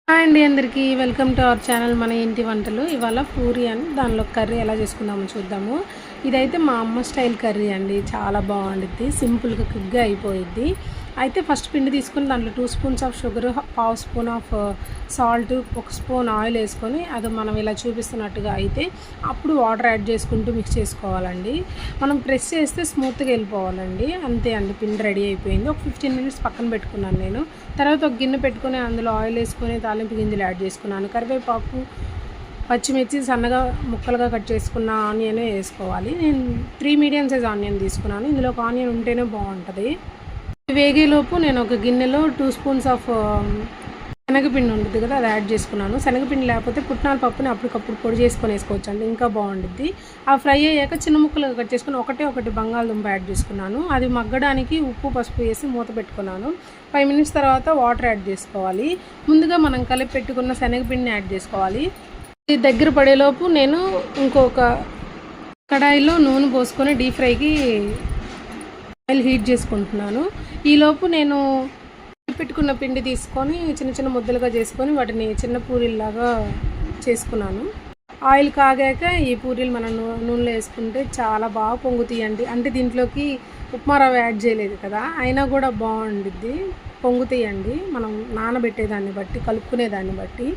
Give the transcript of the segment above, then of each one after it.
Hi అండి అందరికీ welcome to our channel మన ఇంటి వంటలు. ఇవాళ పూరి అని దానిలో కర్రీ ఎలా చేసుకుందామో చూద్దాము. ఇదైతే మా అమ్మ స్టైల్ కర్రీ అండి, చాలా బాగుండిద్ది, సింపుల్గా క్విక్గా అయిపోయిద్ది. అయితే ఫస్ట్ పిండి తీసుకొని దాంట్లో 2 spoons of sugar, 1/2 spoon of salt, 1 spoon oil వేసుకొని అది మనం ఇలా చూపిస్తున్నట్టుగా అయితే అప్పుడు వాటర్ యాడ్ చేసుకుంటూ మిక్స్ చేసుకోవాలండి. మనం ప్రెస్ చేస్తే స్మూత్గా వెళ్ళిపోవాలండి. అంతే అండి, పిండి రెడీ అయిపోయింది. ఒక 15 మినిట్స్ పక్కన పెట్టుకున్నాను నేను. తర్వాత ఒక గిన్నె పెట్టుకొని అందులో ఆయిల్ వేసుకొని తాలింపు గింజలు యాడ్ చేసుకున్నాను. కరివేపాకు, పచ్చిమిర్చి సన్నగా ముక్కలుగా కట్ చేసుకున్న ఆనియన్ వేసుకోవాలి. నేను 3 మీడియం సైజ్ ఆనియన్ తీసుకున్నాను. ఇందులో ఒక ఆనియన్ ఉంటేనే బాగుంటుంది. వేగేలోపు నేను ఒక గిన్నెలో 2 స్పూన్స్ ఆఫ్ శనగపిండి ఉంటుంది కదా, అది యాడ్ చేసుకున్నాను. శనగపిండి లేకపోతే పుట్నాల పప్పుని అప్పటికప్పుడు పొడి చేసుకొని వేసుకోవచ్చు అండి, ఇంకా బాగుంటుంది. ఆ ఫ్రై అయ్యాక చిన్న ముక్కలుగా కట్ చేసుకుని ఒకటి బంగాళదుంప యాడ్ చేసుకున్నాను. అది మగ్గడానికి ఉప్పు పసుపు వేసి మూత పెట్టుకున్నాను. 5 మినిట్స్ తర్వాత వాటర్ యాడ్ చేసుకోవాలి. ముందుగా మనం కలిపి పెట్టుకున్న శనగపిండిని యాడ్ చేసుకోవాలి. ఇది దగ్గర పడేలోపు నేను ఇంకొక కడాయిలో నూనె పోసుకొని డీప్ ఫ్రైకి ఆయిల్ హీట్ చేసుకుంటున్నాను. ఈలోపు నేను పెట్టుకున్న పిండి తీసుకొని చిన్న చిన్న ముద్దలుగా చేసుకొని వాటిని చిన్న పూరీల్లాగా చేసుకున్నాను. ఆయిల్ కాగాక ఈ పూరీలు మనం నూనెలో వేసుకుంటే చాలా బాగా పొంగుతాయండి. అంటే దీంట్లోకి ఉప్మా రవ్వ యాడ్ చేయలేదు కదా, అయినా కూడా బాగుండిద్ది, పొంగుతాయండి. మనం నానబెట్టేదాన్ని బట్టి, కలుపుకునేదాన్ని బట్టి.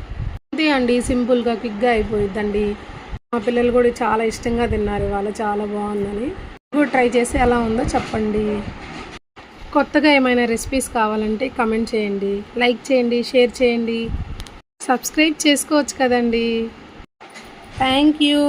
అంతే అండి, సింపుల్గా క్విక్గా అయిపోయిద్దండి. మా పిల్లలు కూడా చాలా ఇష్టంగా తిన్నారు ఇవాళ, చాలా బాగుందని. కూడా ట్రై చేసి ఎలా ఉందో చెప్పండి. కొత్తగా ఏమైనా రెసిపీస్ కావాలంటే కమెంట్ చేయండి, లైక్ చేయండి, షేర్ చేయండి, సబ్స్క్రైబ్ చేసుకోవచ్చు కదండి. Thank you.